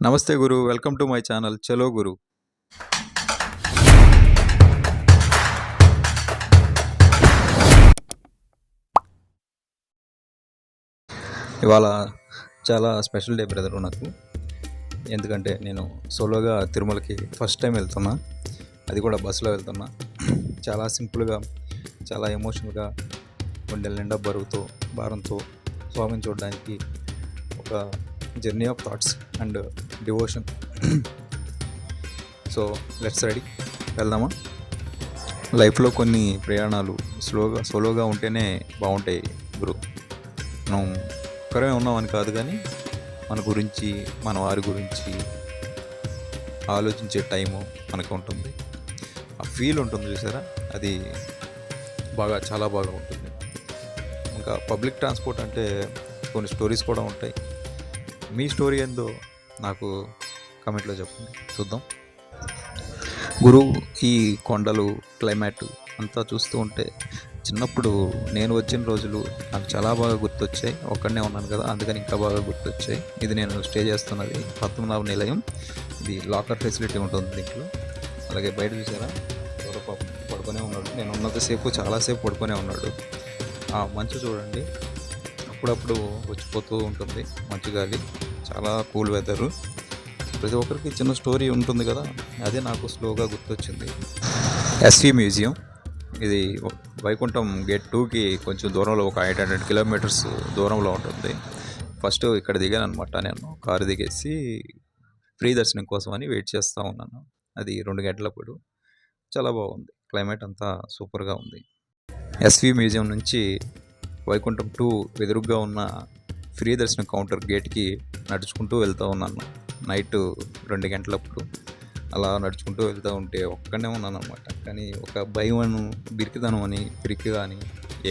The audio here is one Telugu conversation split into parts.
నమస్తే గురు, వెల్కమ్ టు మై ఛానల్ చలో గురు. ఇవాళ చాలా స్పెషల్ డే బ్రదరు నాకు. ఎందుకంటే నేను సోలోగా తిరుమలకి ఫస్ట్ టైం వెళ్తున్నా, అది కూడా బస్సులో వెళ్తున్నా. చాలా సింపుల్గా, చాలా ఎమోషనల్గా, గుండెల నిండా భారంతో స్వామిని చూడడానికి ఒక journey of thoughts and devotion. So let's ready, వెళ్దామా? లైఫ్లో కొన్ని ప్రయాణాలు సోలోగా ఉంటేనే బాగుంటాయి గురు. మనం ఒక్కరే ఉన్నామని కాదు, కానీ మన గురించి, మన వారి గురించి ఆలోచించే టైము మనకు ఉంటుంది. ఆ ఫీల్ ఉంటుంది చూసారా, అది చాలా బాగా ఉంటుంది. ఇంకా పబ్లిక్ ట్రాన్స్పోర్ట్ అంటే కొన్ని స్టోరీస్ కూడా ఉంటాయి. మీ స్టోరీ ఏందో నాకు కామెంట్లో చెప్పండి, చూద్దాం. గురు, ఈ కొండలు, క్లైమేట్ అంతా చూస్తూ ఉంటే చిన్నప్పుడు నేను వచ్చిన రోజులు నాకు చాలా బాగా గుర్తొచ్చాయి. ఒక్కడనే ఉన్నాను కదా, అందుకని ఇంకా బాగా గుర్తొచ్చాయి. ఇది నేను స్టే చేస్తున్నది 19వ నిలయం. ఇది లాకర్ ఫెసిలిటీ ఉంటుంది దీంట్లో. అలాగే బయట చూసారా, ఎవరో పాపం పడుకొనే ఉన్నాడు. నేను ఉన్నంతసేపు చాలాసేపు పడుకొనే ఉన్నాడు. ఆ మంచు చూడండి, అప్పుడప్పుడు వచ్చిపోతూ ఉంటుంది మంచు గాలి. చాలా కూల్ వెదరు. ప్రతి ఒక్కరికి చిన్న స్టోరీ ఉంటుంది కదా, అదే నాకు స్లోగా గుర్తొచ్చింది. ఎస్వి మ్యూజియం, ఇది వైకుంఠం గేట్ 2కి కొంచెం దూరంలో, ఒక 800 కిలోమీటర్స్ దూరంలో ఉంటుంది. ఫస్ట్ ఇక్కడ దిగాను అనమాట. నేను కారు దిగేసి ఫ్రీ దర్శనం కోసం అని వెయిట్ చేస్తూ ఉన్నాను. అది 2 గంటలప్పుడు. చాలా బాగుంది, క్లైమేట్ అంతా సూపర్గా ఉంది. ఎస్వి మ్యూజియం నుంచి వైకుంఠం 2 ఎదురుగ్గా ఉన్న ఫ్రీ దర్శనం కౌంటర్ గేట్కి నడుచుకుంటూ వెళ్తూ ఉన్నాను. నైట్ 2 గంటలప్పుడు అలా నడుచుకుంటూ వెళ్తూ ఉంటే ఒక్కడనే ఉన్నాను అనమాట. కానీ ఒక భయం అని, బిరికిదనం అని, పిరికి అని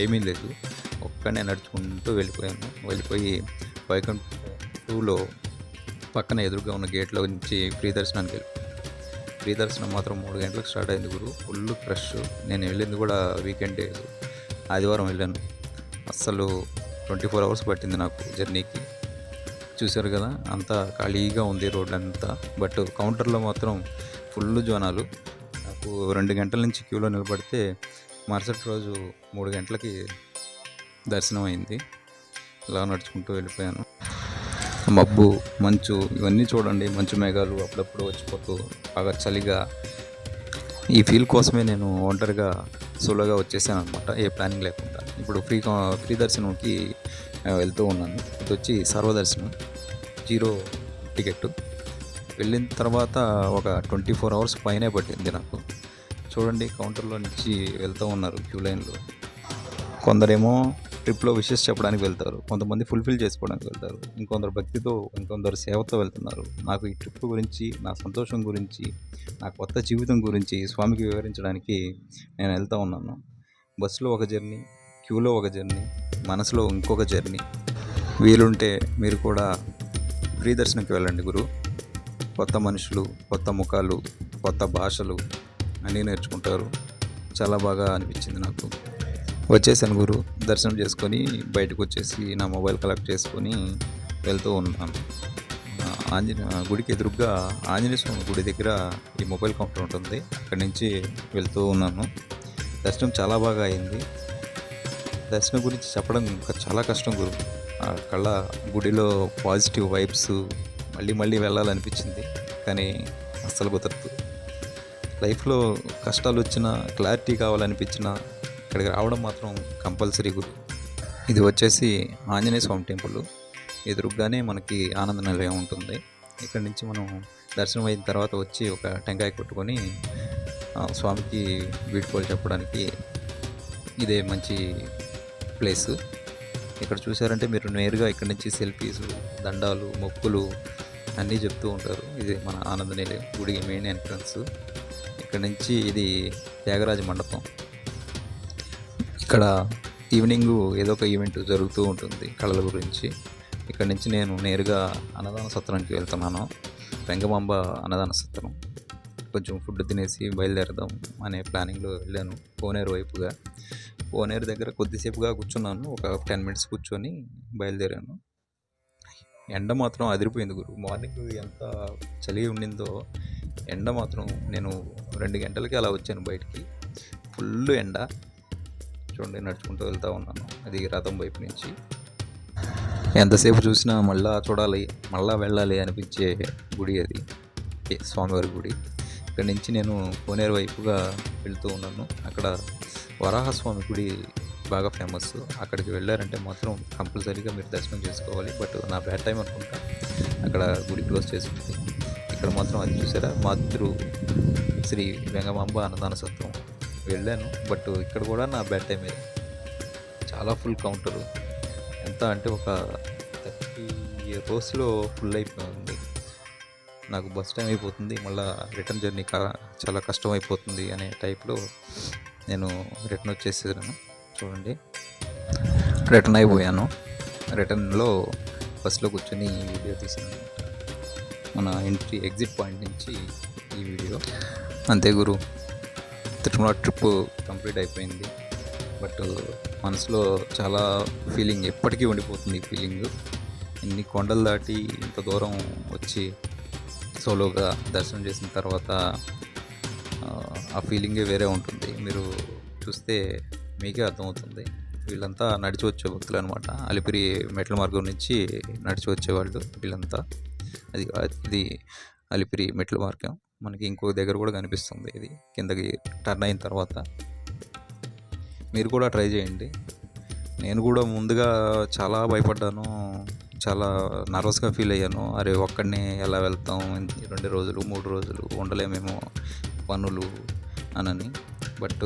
ఏమీ లేదు. ఒక్కడనే నడుచుకుంటూ వెళ్ళిపోయి వైకుంఠం 2లో పక్కన ఎదురుగా ఉన్న గేట్లో నుంచి ఫ్రీ దర్శనానికి ఫ్రీ దర్శనం మాత్రం 3 గంటలకు స్టార్ట్ అయింది గురు. Full fresh. నేను వెళ్ళింది కూడా వీకెండ్ డేస్, ఆదివారం వెళ్ళాను. అస్సలు 24 అవర్స్ పట్టింది నాకు జర్నీకి. చూశారు కదా, అంతా ఖాళీగా ఉంది రోడ్ అంతా. బట్ కౌంటర్లో మాత్రం ఫుల్ జనాలు. నాకు 2 గంటల నుంచి క్యూలో నిలబడితే మరుసటి రోజు 3 గంటలకి దర్శనం అయింది. ఇలా నడుచుకుంటూ వెళ్ళిపోయాను. మబ్బు, మంచు ఇవన్నీ చూడండి, మంచు మేఘాలు అప్పుడప్పుడు వచ్చిపోతూ బాగా చలిగా. ఈ ఫీల్ కోసమే నేను ఒంటరిగా సోలోగా వచ్చేసాను అనమాట, ఏ ప్లానింగ్ లేకుండా. ఇప్పుడు ఫ్రీ దర్శనంకి వెళ్తూ ఉన్నాను. ఇది వచ్చి సర్వదర్శనం, 0 టికెట్. వెళ్ళిన తర్వాత ఒక 24 అవర్స్ పైనే పట్టింది నాకు. చూడండి, కౌంటర్లో నుంచి వెళ్తూ ఉన్నారు క్యూ లైన్లో. కొందరేమో ట్రిప్లో విషెస్ చెప్పడానికి వెళ్తారు, కొంతమంది ఫుల్ఫిల్ చేసుకోవడానికి వెళ్తారు, ఇంకొందరు భక్తితో, ఇంకొందరు సేవతో వెళ్తున్నారు. నాకు ఈ ట్రిప్ గురించి, నా సంతోషం గురించి, నా కొత్త జీవితం గురించి స్వామికి వివరించడానికి నేను వెళ్తూ ఉన్నాను. బస్సులో ఒక జర్నీ, క్యూలో ఒక జర్నీ, మనసులో ఇంకొక జర్నీ. వీలుంటే మీరు కూడా ఫ్రీ దర్శనంకి వెళ్ళండి గురు. కొత్త మనుషులు, కొత్త ముఖాలు, కొత్త భాషలు అన్నీ నేర్చుకుంటారు. చాలా బాగా అనిపించింది నాకు. వచ్చేసాను గురు. దర్శనం చేసుకొని బయటకు వచ్చేసి నా మొబైల్ కలెక్ట్ చేసుకొని వెళ్తూ ఉన్నాను. గుడికి ఎదురుగ్గా ఆంజనేయ స్వామి గుడి దగ్గర ఈ మొబైల్ కౌంటర్ ఉంటుంది, అక్కడి నుంచి వెళ్తూ ఉన్నాను. దర్శనం చాలా బాగా అయింది. దర్శనం గురించి చెప్పడం చాలా కష్టం గురు. కళ్ళ గుడిలో పాజిటివ్ వైబ్స్, మళ్ళీ వెళ్ళాలనిపించింది, కానీ అస్సలు కుదరదు. లైఫ్లో కష్టాలు వచ్చినా, క్లారిటీ కావాలనిపించినా ఇక్కడికి రావడం మాత్రం కంపల్సరీ గురు. ఇది వచ్చేసి ఆంజనేయ స్వామి టెంపుల్. ఎదురుగానే మనకి ఆనంద నిలయం ఉంటుంది. ఇక్కడి నుంచి మనం దర్శనం అయిన తర్వాత వచ్చి ఒక టెంకాయ కొట్టుకొని స్వామికి వీడ్కోలు చెప్పడానికి ఇదే మంచి ప్లేస్. ఇక్కడ చూసారంటే మీరు నేరుగా ఇక్కడి నుంచి సెల్ఫీస్, దండాలు, మొక్కులు అన్నీ చెప్తూ ఉంటారు. ఇది మన ఆనంద నిలయం గుడి మెయిన్ ఎంట్రన్స్. ఇక్కడ నుంచి ఇది త్యాగరాజ మండపం. ఇక్కడ ఈవినింగ్ ఏదో ఒక ఈవెంట్ జరుగుతూ ఉంటుంది కళల గురించి. ఇక్కడ నుంచి నేను నేరుగా అన్నదాన సత్రానికి వెళ్తున్నాను. వెంగమాంబ అన్నదాన సత్రం. కొంచెం ఫుడ్ తినేసి బయలుదేరదాం అనే ప్లానింగ్లో వెళ్ళాను. కోనేరు వైపుగా. కోనేరు దగ్గర కొద్దిసేపుగా కూర్చున్నాను, ఒక 10 మినిట్స్ కూర్చొని బయలుదేరాను. ఎండ మాత్రం అదిరిపోయింది గురు. మార్నింగ్ ఎంత చలి ఉండిందో, ఎండ మాత్రం నేను 2 గంటలకి అలా వచ్చాను బయటికి. ఫుల్ ఎండ. చూడండి, నడుచుకుంటూ వెళ్తూ ఉన్నాను అది రథం వైపు నుంచి. ఎంతసేపు చూసినా మళ్ళా చూడాలి, మళ్ళా వెళ్ళాలి అనిపించే గుడి అది, స్వామివారి గుడి. ఇక్కడి నుంచి నేను కోనేరు వైపుగా వెళ్తూ ఉన్నాను. అక్కడ వరాహస్వామి గుడి బాగా ఫేమస్. అక్కడికి వెళ్ళారంటే మాత్రం కంపల్సరీగా మీరు దర్శనం చేసుకోవాలి. బట్ నా బ్యాడ్ టైం అనుకుంటా, అక్కడ గుడి క్లోజ్ చేసింది. ఇక్కడ మాత్రం అది చూసారా, మాతృ శ్రీ వెంగమాంబ అన్నదాన సత్రం వెళ్ళాను. బట్ ఇక్కడ కూడా నా బ్యాడ్ టైమే. చాలా ఫుల్ కౌంటరు. ఎంత అంటే ఒక 30 రోస్లో ఫుల్ అయిపోయింది. నాకు బస్ టైం అయిపోతుంది, మళ్ళీ రిటర్న్ జర్నీ చాలా కష్టం అయిపోతుంది అనే టైప్లో నేను రిటర్న్ వచ్చేసాను. చూడండి, రిటర్న్ అయిపోయాను. రిటర్న్లో బస్లో కూర్చొని ఈ వీడియో తీసాను. మన ఎగ్జిట్ పాయింట్ నుంచి ఈ వీడియో. అంతే గురు, తిరుమల ట్రిప్ కంప్లీట్ అయిపోయింది. బట్ మనసులో చాలా ఫీలింగ్ ఎప్పటికీ ఉండిపోతుంది. ఈ ఫీలింగ్ ఇన్ని కొండలు దాటి ఇంత దూరం వచ్చి సోలోగా దర్శనం చేసిన తర్వాత ఆ ఫీలింగే వేరే ఉంటుంది. మీరు చూస్తే మీకే అర్థమవుతుంది. వీళ్ళంతా నడిచి వచ్చే భక్తులు అనమాట. అలిపిరి మెట్ల మార్గం నుంచి నడిచి వచ్చేవాళ్ళు వీళ్ళంతా. ఇది అలిపిరి మెట్ల మార్గం. మనకి ఇంకో దగ్గర కూడా కనిపిస్తుంది. ఇది కిందకి టర్న్ అయిన తర్వాత మీరు కూడా ట్రై చేయండి. నేను కూడా ముందుగా చాలా భయపడ్డాను, చాలా నర్వస్గా ఫీల్ అయ్యాను. అరే ఒక్కడిని ఎలా వెళ్తాం, 2 రోజులు 3 రోజులు ఉండలేమేమో పనులు అనని. బట్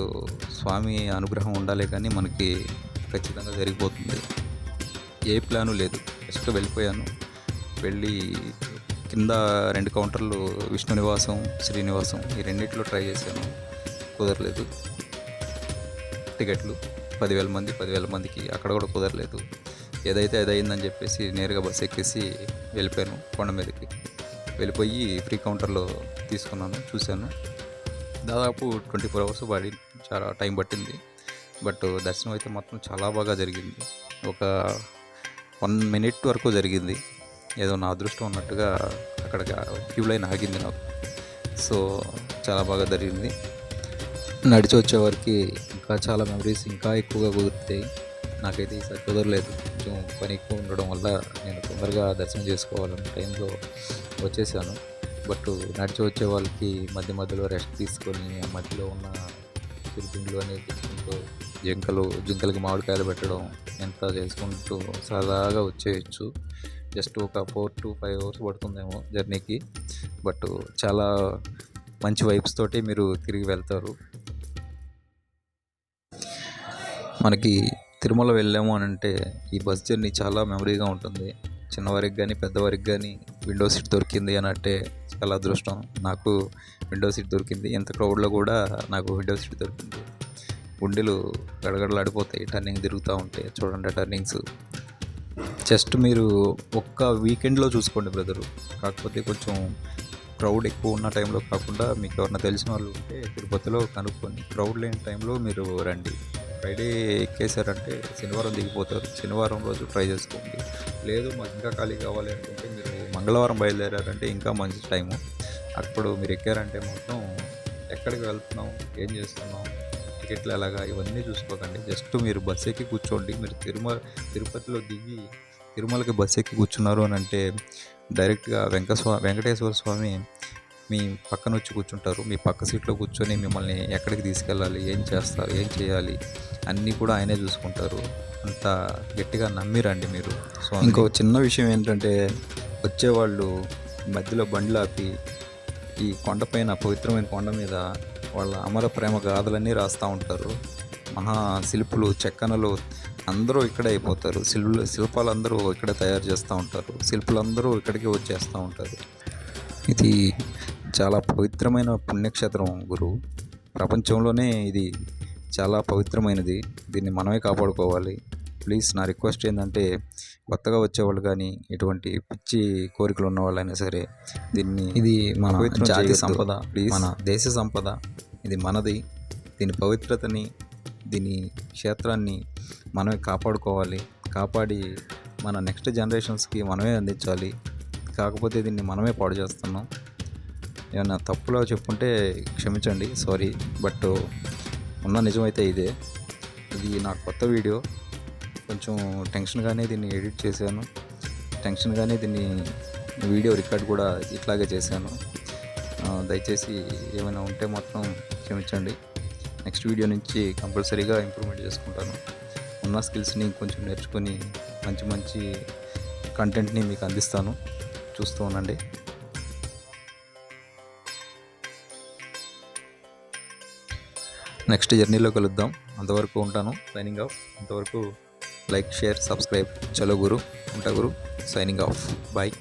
స్వామి అనుగ్రహం ఉండాలి, కానీ మనకి ఖచ్చితంగా జరిగిపోతుంది. ఏ ప్లాను లేదు, జస్ట్ వెళ్ళిపోయాను. వెళ్ళి కింద 2 కౌంటర్లు, విష్ణు నివాసం, శ్రీనివాసం, ఈ రెండిట్లో ట్రై చేశాను, కుదరలేదు. టికెట్లు 10,000 మందికి, అక్కడ కూడా కుదరలేదు. ఏదైతే అది అయిందని చెప్పేసి నేరుగా బస్సు ఎక్కేసి వెళ్ళిపోయాను. కొండ మీదకి వెళ్ళిపోయి ఫ్రీ కౌంటర్లో తీసుకున్నాను, చూశాను. దాదాపు 24 అవర్స్ చాలా టైం పట్టింది. బట్ దర్శనం అయితే మాత్రం చాలా బాగా జరిగింది. ఒక 1 మినిట్ వరకు జరిగింది. ఏదో నా అదృష్టం ఉన్నట్టుగా అక్కడ క్యూ లైన్ ఆగింది నాకు. సో చాలా బాగా జరిగింది. నడిచి వచ్చేవారికి ఇంకా చాలా మెమరీస్ ఇంకా ఎక్కువగా కుదురుతాయి. నాకైతే ఈసారి కుదరలేదు. కొంచెం పని ఎక్కువ ఉండడం వల్ల నేను తొందరగా దర్శనం చేసుకోవాలన్న టైంలో వచ్చేసాను. బట్ నడిచి వచ్చే వాళ్ళకి మధ్యలో రెస్ట్ తీసుకొని ఆ మధ్యలో ఉన్న చిరుతిండ్లు అనేది తెచ్చుకుంటూ జింకలకి మామిడికాయలు పెట్టడం ఎంత చేసుకుంటూ సరదాగా వచ్చేయచ్చు. జస్ట్ ఒక 4 to 5 అవర్స్ పడుతుందేమో జర్నీకి. బట్ చాలా మంచి వైబ్స్ తోటి మీరు తిరిగి వెళ్తారు. మనకి తిరుమల వెళ్ళాము అని అంటే ఈ బస్ జర్నీ చాలా మెమరీగా ఉంటుంది. చిన్నవారికి కానీ పెద్దవారికి కానీ విండో సీట్ దొరికింది అని అంటే చాలా అదృష్టం. నాకు విండో సీట్ దొరికింది. ఎంత క్రౌడ్లో కూడా నాకు విండో సీట్ దొరికింది. గుండెలు గడగడలాడిపోతాయి టర్నింగ్ తిరుగుతూ ఉంటాయి. చూడండి టర్నింగ్స్. జస్ట్ మీరు ఒక్క వీకెండ్లో చూసుకోండి బ్రదరు. కాకపోతే కొంచెం క్రౌడ్ ఎక్కువ ఉన్న టైంలో కాకుండా మీకు ఎవరైనా తెలిసిన వాళ్ళు ఉంటే తిరుపతిలో కనుక్కొని క్రౌడ్ లేని టైంలో మీరు రండి. ఫ్రైడే ఎక్కేసారంటే శనివారం దిగిపోతారు. శనివారం రోజు ట్రై చేసుకోండి. లేదు మాకు ఇంకా ఖాళీ కావాలి అనుకుంటే మీరు మంగళవారం బయలుదేరారంటే ఇంకా మంచి టైము. అప్పుడు మీరు ఎక్కారంటే మాత్రం ఎక్కడికి వెళ్తున్నాం, ఏం చేస్తున్నాం, టికెట్లు ఎలాగా, ఇవన్నీ చూసుకోకండి. జస్ట్ మీరు బస్ ఎక్కి కూర్చోండి. మీరు తిరుపతిలో దిగి తిరుమలకి బస్ ఎక్కి కూర్చున్నారు అని అంటే డైరెక్ట్గా వెంకటేశ్వర స్వామి మీ పక్కన వచ్చి కూర్చుంటారు. మీ పక్క సీట్లో కూర్చొని మిమ్మల్ని ఎక్కడికి తీసుకెళ్ళాలి, ఏం చేస్తారు, ఏం చేయాలి అన్నీ కూడా ఆయనే చూసుకుంటారు. అంత గట్టిగా నమ్మిరండి మీరు. సో ఇంకో చిన్న విషయం ఏంటంటే, వచ్చేవాళ్ళు మధ్యలో బండ్లు ఆపి ఈ కొండపైన పవిత్రమైన కొండ మీద వాళ్ళ అమర ప్రేమ గాథలన్నీ రాస్తూ ఉంటారు. మహా శిల్పులు, చెక్కనలు అందరూ ఇక్కడే అయిపోతారు. శిల్పాలు అందరూ ఇక్కడే తయారు చేస్తూ ఉంటారు. శిల్పులందరూ ఇక్కడికి వచ్చేస్తూ ఉంటారు. ఇది చాలా పవిత్రమైన పుణ్యక్షేత్రం గురు. ప్రపంచంలోనే ఇది చాలా పవిత్రమైనది. దీన్ని మనమే కాపాడుకోవాలి. ప్లీజ్ నా రిక్వెస్ట్ ఏంటంటే, కొత్తగా వచ్చేవాళ్ళు కానీ ఎటువంటి పిచ్చి కోరికలు ఉన్న వాళ్ళైనా సరే ఇది మన జాతి సంపద, ప్లీజ్, మన దేశ సంపద, ఇది మనది. దీని పవిత్రతని, దీని క్షేత్రాన్ని మనమే కాపాడుకోవాలి. కాపాడి మన నెక్స్ట్ జనరేషన్స్కి మనమే అందించాలి. కాకపోతే దీన్ని మనమే పాడు చేస్తున్నాం. ఏమన్నా తప్పులో చెప్పుంటే క్షమించండి, సారీ. బట్ ఉన్న నిజమైతే ఇదే. ఇది నా కొత్త వీడియో. కొంచెం టెన్షన్గానే దీన్ని ఎడిట్ చేశాను, టెన్షన్గానే దీన్ని వీడియో రికార్డ్ కూడా ఇట్లాగే చేశాను. దయచేసి ఏమైనా ఉంటే మాత్రం క్షమించండి. నెక్స్ట్ వీడియో నుంచి కంపల్సరీగా ఇంప్రూవ్మెంట్ చేసుకుంటాను. ఉన్న స్కిల్స్ని కొంచెం నేర్చుకొని మంచి మంచి కంటెంట్ని మీకు అందిస్తాను. చూస్తూ ఉండండి. నెక్స్ట్ జర్నీలో కలుద్దాం. అంతవరకు ఉంటాను, సైనింగ్ ఆఫ్. అంతవరకు లైక్, షేర్, సబ్స్క్రైబ్. చలో గురు, ఉంటా గురు, సైనింగ్ ఆఫ్. బాయ్.